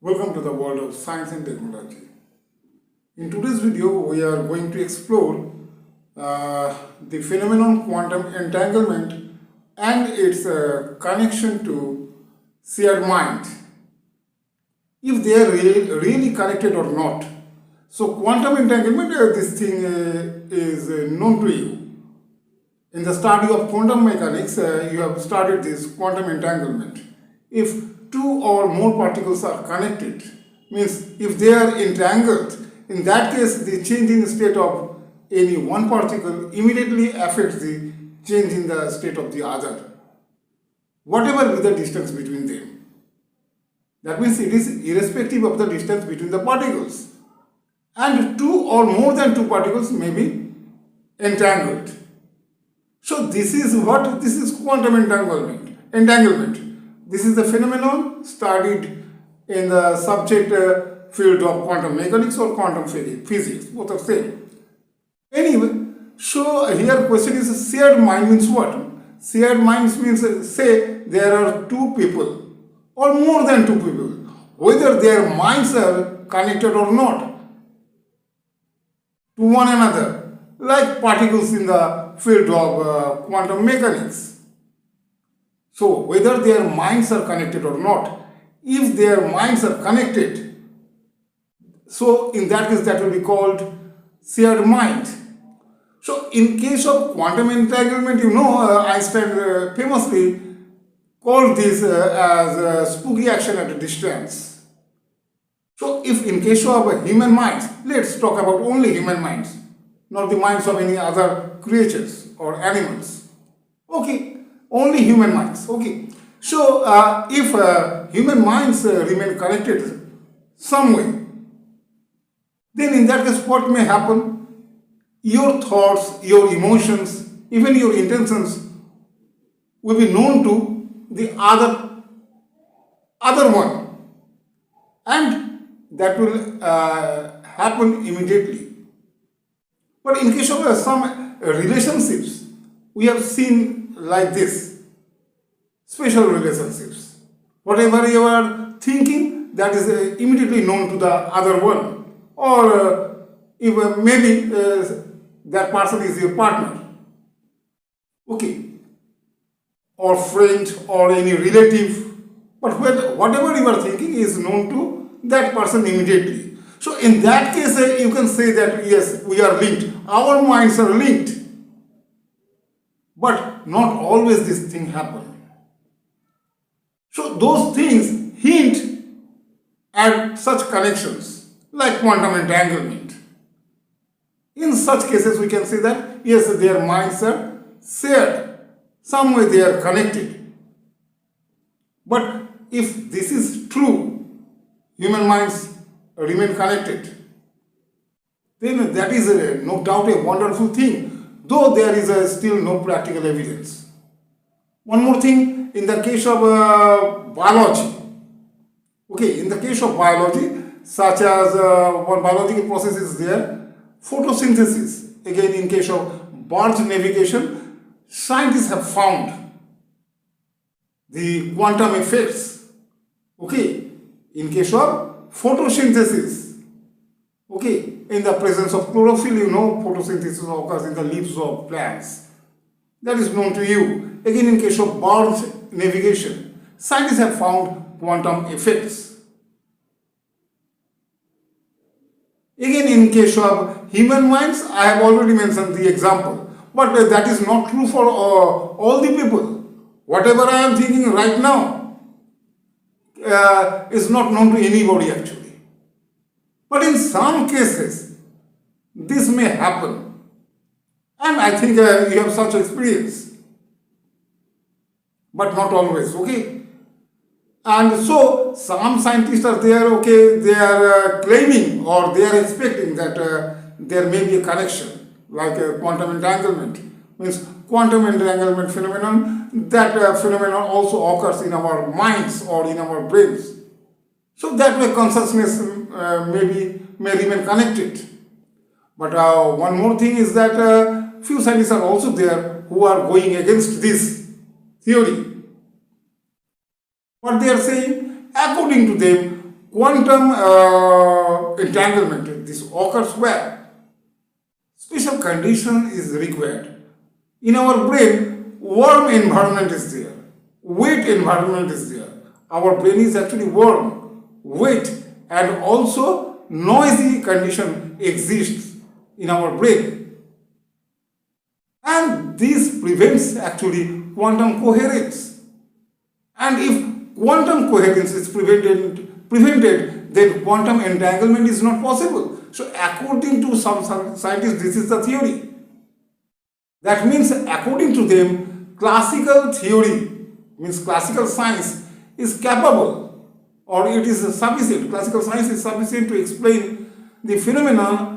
Welcome to the world of science and technology. In today's video, we are going to explore the phenomenon quantum entanglement and its connection to shared mind. If they are really connected or not. So quantum entanglement, this thing is known to you. In the study of quantum mechanics, you have studied this quantum entanglement. If two or more particles are connected, means if they are entangled, in that case the change in state of any one particle immediately affects the change in the state of the other, whatever be the distance between them. That means it is irrespective of the distance between the particles. And two or more than two particles may be entangled. So this is quantum entanglement. This is the phenomenon studied in the subject field of quantum mechanics or quantum physics, both are same. Anyway, so here question is shared mind means what? Shared mind means say there are two people or more than two people, whether their minds are connected or not to one another, like particles in the field of quantum mechanics. So whether their minds are connected or not, if their minds are connected, so in that case that will be called shared mind. So in case of quantum entanglement, Einstein famously called this as spooky action at a distance. So if in case of human minds, let's talk about only human minds, not the minds of any other creatures or animals. Okay. Only human minds. Okay. So, if human minds remain connected some way, then in that case what may happen? Your thoughts, your emotions, even your intentions will be known to the other one, and that will happen immediately. But in case of some relationships, we have seen like this, special relationships. Whatever you are thinking, that is immediately known to the other one. Or if maybe that person is your partner. Okay. Or friend or any relative. But whatever you are thinking is known to that person immediately. So in that case, you can say that yes, we are linked. Our minds are linked. But not always this thing happen. So those things hint at such connections like quantum entanglement. In such cases we can say that yes, their minds are shared. Some way they are connected. But if this is true, human minds remain connected, then that is no doubt a wonderful thing. Though there is still no practical evidence. One more thing, in the case of biology. Okay, in the case of biology, such as one biological process is there, photosynthesis. Again, in case of bird navigation, scientists have found the quantum effects. Okay, in case of photosynthesis. Okay. In the presence of chlorophyll, photosynthesis occurs in the leaves of plants. That is known to you. Again, in case of bird navigation, scientists have found quantum effects. Again, in case of human minds, I have already mentioned the example. But that is not true for all the people. Whatever I am thinking right now is not known to anybody actually. But in some cases, this may happen. And I think you have such experience. But not always, okay? And so, some scientists are there, okay, they are claiming or they are expecting that there may be a connection, like quantum entanglement. Means quantum entanglement phenomenon, that phenomenon also occurs in our minds or in our brains. So that way consciousness may remain connected. But one more thing is that few scientists are also there who are going against this theory. What they are saying, according to them, quantum entanglement, this occurs where special condition is required. In our brain, warm environment is there, wet environment is there. Our brain is actually warm, wet, and also noisy condition exists in our brain. And this prevents actually quantum coherence. And if quantum coherence is prevented, then quantum entanglement is not possible. So according to some scientists, this is the theory. That means according to them, classical theory, means classical science, is capable, or it is sufficient, classical science is sufficient to explain the phenomena,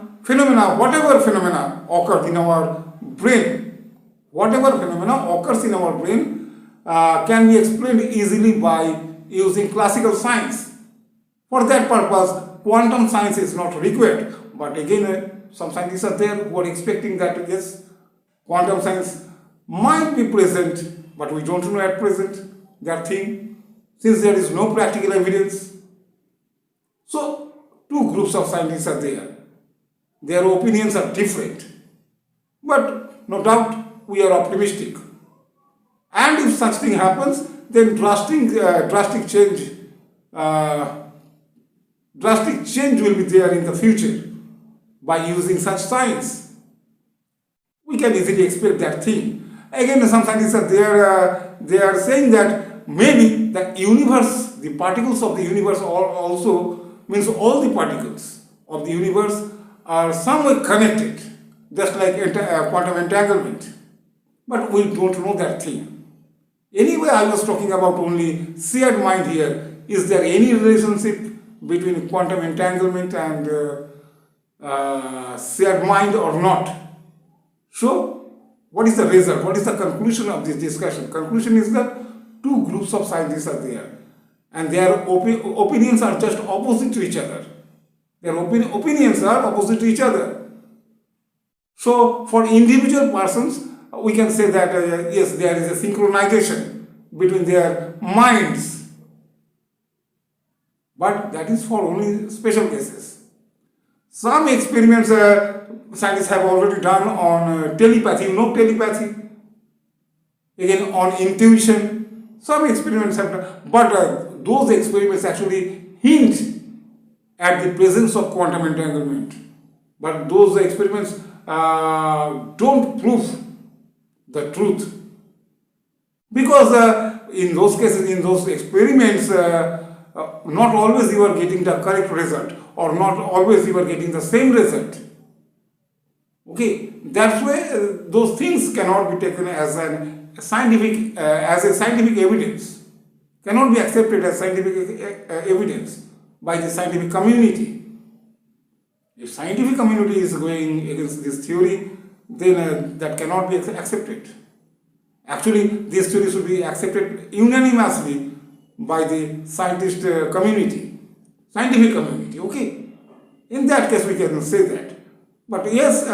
whatever phenomena occurs in our brain, whatever phenomena occurs in our brain can be explained easily by using classical science. For that purpose, quantum science is not required. But again, some scientists are there who are expecting that yes, quantum science might be present, but we don't know at present that thing, since there is no practical evidence. So, two groups of scientists are there. Their opinions are different. But no doubt, we are optimistic. And if such thing happens, then drastic change will be there in the future by using such science. We can easily expect that thing. Again, some scientists are there, they are saying that maybe the universe, the particles of the universe also means all the particles of the universe are somewhere connected, just like quantum entanglement. But we don't know that thing. Anyway, I was talking about only shared mind here. Is there any relationship between quantum entanglement and shared mind or not? So, what is the result? What is the conclusion of this discussion? Conclusion is that two groups of scientists are there and their opinions are just opposite to each other. Their opinions are opposite to each other. So, for individual persons, we can say that yes, there is a synchronization between their minds. But that is for only special cases. Some experiments scientists have already done on telepathy. You know telepathy? Again, on intuition. Some experiments have done. But those experiments actually hint at the presence of quantum entanglement. But those experiments don't prove the truth. Because in those cases, in those experiments, not always you are getting the correct result, or not always you are getting the same result. Okay, that's why those things cannot be taken as a scientific evidence, cannot be accepted as scientific evidence by the scientific community. If scientific community is going against this theory, then that cannot be accepted. Actually, this theory should be accepted unanimously by the scientist community, scientific community, okay? In that case, we can say that. But yes,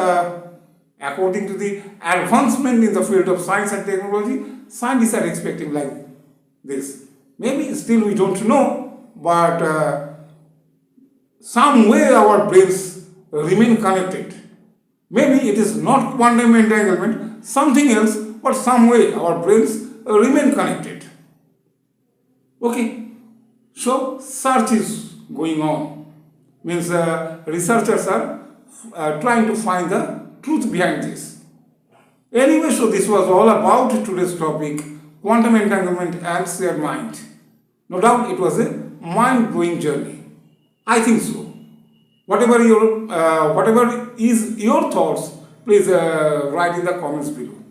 according to the advancement in the field of science and technology, scientists are expecting like this. Maybe still we don't know, but some way our brains remain connected. Maybe it is not quantum entanglement, something else, but some way our brains remain connected. Okay, so search is going on. Means researchers are trying to find the truth behind this. Anyway, so this was all about today's topic, quantum entanglement and shared mind. No doubt it was a mind-blowing journey. I think so. Whatever is your thoughts, please write in the comments below.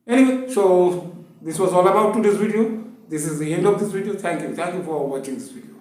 Anyway, so this was all about today's video. This is the end of this video. Thank you for watching this video.